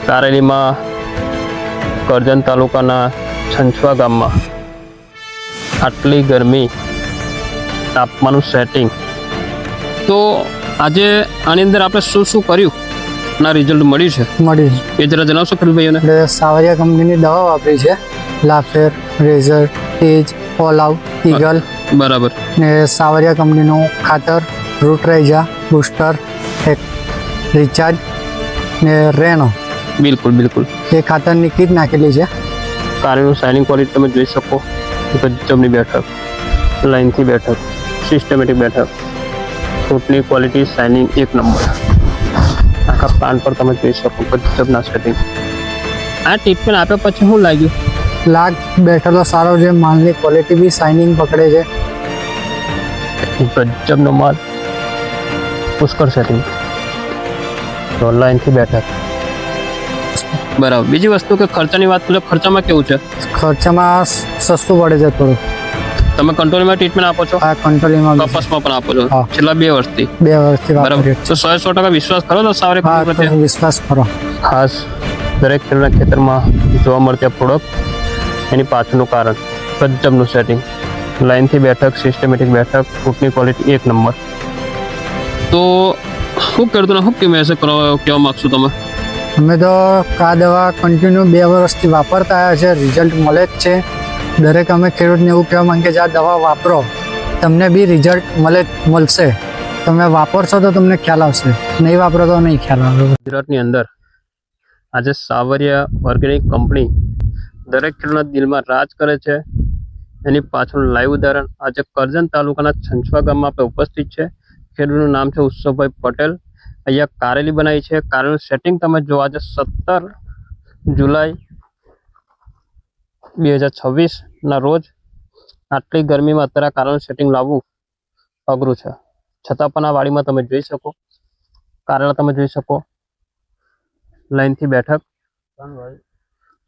કારેલીમાં કરજણ તાલુકાના છંછવા ગામમાં આટલી ગરમી તાપમાનનું સેટિંગ, તો આજે આની અંદર આપણે શું શું કર્યું ના રિઝલ્ટ મળ્યું છે એ જરા જણાવશો ખેડૂત ભાઈઓને? એટલે સાવરિયા કંપનીની દવા વાપરી છે, લાફેર, રેઝર, તેજ, ઓલ આઉટ, ઈગલ. બરાબર. ને સાવરિયા કંપનીનું ખાતર રૂટરાઇઝા, બુસ્ટર, રિચાર્જ ને રેનો. બિલકુલ બિલકુલ. એ ખાતરની કીટ નાખેલી છે. કારેલીનું શાઇનિંગ ક્વોલિટી તમે જોઈ શકો, ગજબની બેઠક, લાઇનથી બેઠક, સિસ્ટમેટિક બેઠક, ફ્રૂટની ક્વોલિટી શાઇનિંગ એક નંબર. આખા પ્લાન્ટ પર તમે જોઈ શકો ગજબના સેટિંગ. આ ટ્રીટમેન્ટ આપ્યા પછી શું લાગ્યું? લાગ બેઠેલો સારો છે, માલની ક્વોલિટી બી શાઇનિંગ પકડે છે. ગજબનો માલ, પુષ્કળ સેટિંગ, તો લાઇનથી બેઠક. બરાબર. બીજી વસ્તુ કે ખર્ચાની વાત કરીએ, ખર્ચામાં કેવું છે? ખર્ચામાં સસ્તું પડે છે થોડું. તમે કંટ્રોલમાં ટ્રીટમેન્ટ આપો છો? આ કંટ્રોલિંગમાં કપાસમાં પણ આપો છો હા. છેલ્લા 2 વર્ષથી? 2 વર્ષથી બરાબર. વાપરીએ. તો 100% વિશ્વાસ કરો તો સાવરિયા હા, કંપની તો વિશ્વાસ કરો. ખાસ દરેક ખેડૂતના ખેતરમાં જોવા મળતી આ પ્રોડક્ટ, એની પાછળનું કારણ ગજબનું સેટિંગ, લાઇનથી બેઠક, સિસ્ટમેટિક બેઠક, ફ્રૂટની ક્વોલિટી એક નંબર. તો શું ખેડૂતોને શું કહેવા માગશો તમે? અમે તો આ દવા કન્ટિન્યુ 2 વર્ષથી વાપરતા આવ્યા છે, રિઝલ્ટ મળે જ છે. દરેક અમે ખેડૂતને એવું કહેવા માંગીએ કે આ દવા વાપરો, તમને બી રિઝલ્ટ મળશે. તમે વાપરશો તો તમને ખ્યાલ આવશે, નહીં વાપરો તો નહીં ખ્યાલ આવે. ગુજરાતની અંદર આજે સાવરિયા ઓર્ગેનિક કંપની દરેક ખેડૂતના દિલમાં રાજ કરે છે. એની પાછળનું લાઈવ ઉદાહરણ આજે કરજણ તાલુકાના છંછવા ગામમાં આપણે ઉપસ્થિત છે. ખેડૂતનું નામ છે ઉત્સવભાઈ પટેલ. અહીંયા કારેલી બનાવી છે. કારેલીનું સેટિંગ તમે જો, આજે 17 જુલાઈ 2026 રોજ આટલી ગરમીમાં અત્યારે કારેલીનું સેટિંગ લાવવું અઘરું છે. છતાં પણ આ વાડીમાં તમે જોઈ શકો, કારેલા તમે જોઈ શકો, લાઇનથી બેઠક,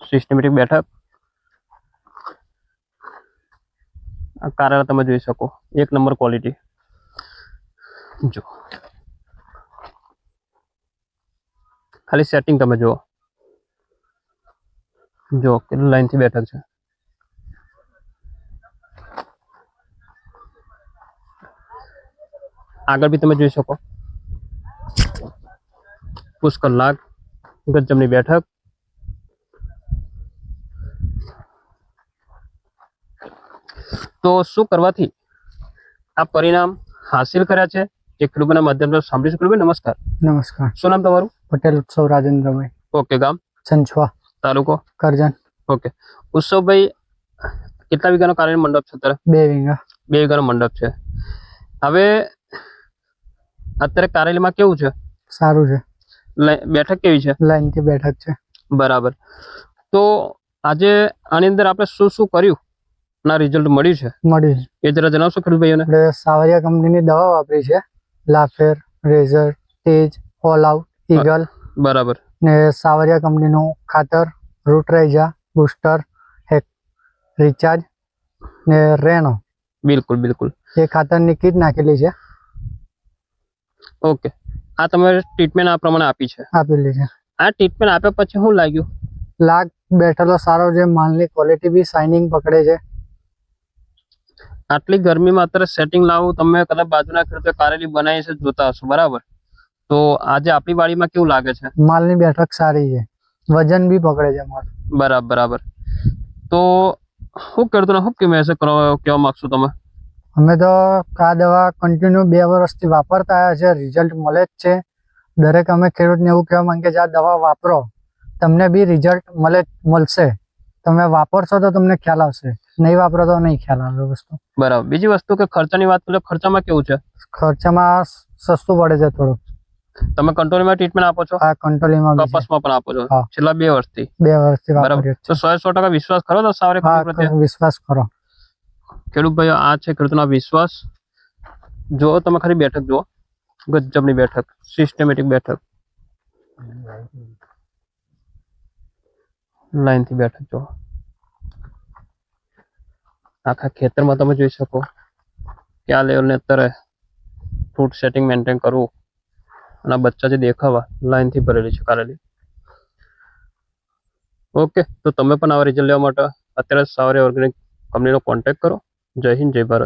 સિસ્ટમેટિક બેઠક. આ કારેલા તમે જોઈ શકો, એક નંબર ક્વોલિટી. જો ખાલી સેટિંગ તમે જુઓ, જો કેટલું લાઇનથી બેઠક છે. આગળ બી તમે જોઈ શકો, પુષ્કળ લાગ, ગજબની બેઠક. તો શું કરવાથી આ પરિણામ હાસિલ કર્યા છે એ ખેડૂતોના માધ્યમથી સાંભળીશું. ખેડૂત નમસ્કાર. નમસ્કાર. શું નામ તમારું? પટેલ ઉત્સવ રાજેન્દ્રભાઈ. ઓકે. ગામ? છંછવા, તાલુકો? કરજણ. ઓકે. ઉત્સવભાઈ, કેટલા વીઘાનો કારેલી મંડપ છે અત્યારે? 2 વીઘા. 2 વીઘાનો મંડપ છે. હવે અત્યારે કારેલીમાં કેવું છે? સારું છે. બેઠક કેવી છે? લાઈનથી બેઠક છે. બરાબર. તો આજે આની અંદર આપણે શું શું કર્યું ના રિઝલ્ટ મળ્યું છે એ જરા જણાવશો ખેડૂત ભાઈઓને? એટલે સાવરિયા કંપનીની દવા વાપરી છે, લાફેર, રેઝર, તેજ, ઓલ આઉટ, ઈગલ. બરાબર. ને સાવરિયા કંપનીનું ખાતર રૂટરાઇઝા, બુસ્ટર, રિચાર્જ ને રેનો. બિલકુલ બિલકુલ. એ ખાતરની કીટ નાખેલી છે. ઓકે. આ તમે ટ્રીટમેન્ટ આ પ્રમાણે આપી છે? આપેલી છે. આ ટ્રીટમેન્ટ આપ્યા પછી શું લાગ્યું? લાગ બેઠેલો સારો છે, માલની ક્વોલિટી બી શાઇનિંગ પકડે છે. આટલી ગરમીમાં અત્યારે સેટિંગ લાવવું, તમે કદાચ બાજુના ખેડૂતો કારેલી બનાવી છે જોતા હશો, બરાબર? તો આજે આપણી વાડીમાં કેવું લાગે છે? માલની બેઠક સારી છે, વજન બી પકડે છે માલ. બરાબર બરાબર. તો શું ખેડૂતોને શું કહેવા માંગશો તમે? અમે તો આ દવા કન્ટિન્યુ 2 વર્ષથી વાપરતા આવ્યા છે, રિઝલ્ટ મળે જ છે. દરેક અમે ખેડૂતને એવું કહેવા માંગીએ કે આ દવા વાપરો, તમને બી રિઝલ્ટ મળશે. તમે વાપરશો તો તમને ખ્યાલ આવશે, નહીં વાપરો તો નહીં ખ્યાલ આવે વસ્તુ. બરાબર. બીજી વસ્તુ કે ખર્ચાની વાત કરીએ, ખર્ચામાં કેવું છે? ખર્ચામાં સસ્તું પડે છે થોડું. તમે કંટ્રોલમાં ટ્રીટમેન્ટ આપો છો? આ કંટ્રોલિંગમાં કપાસમાં પણ આપો છો હા. છેલ્લા 2 વર્ષથી? 2 વર્ષથી બરાબર. વાપરીએ તો 100% વિશ્વાસ કરો તો સાવરિયા કંપની પ્રત્યે? વિશ્વાસ કરો. ખેડૂત ભાઈઓ, આ છે ખેડૂતોનો વિશ્વાસ. જો તમે ખરી બેઠક જુઓ, ગજબની બેઠક, સિસ્ટમેટિક બેઠક, લાઈનથી બેઠક જુઓ. આખા ખેતરમાં તમે જોઈ શકો કે આ લેવલને અત્યારે ફ્રૂટ સેટિંગ મેન્ટેન કરવું અને બચ્ચા જે દેખાવા લાઈનથી ભરેલી છે કારેલી. ઓકે, તો તમે પણ આવા રિઝલ્ટ લેવા માટે અત્યારે સાવરિયા ઓર્ગેનિક કંપનીનો કોન્ટેક્ટ કરો. જય હિન્દ, જય ભારત.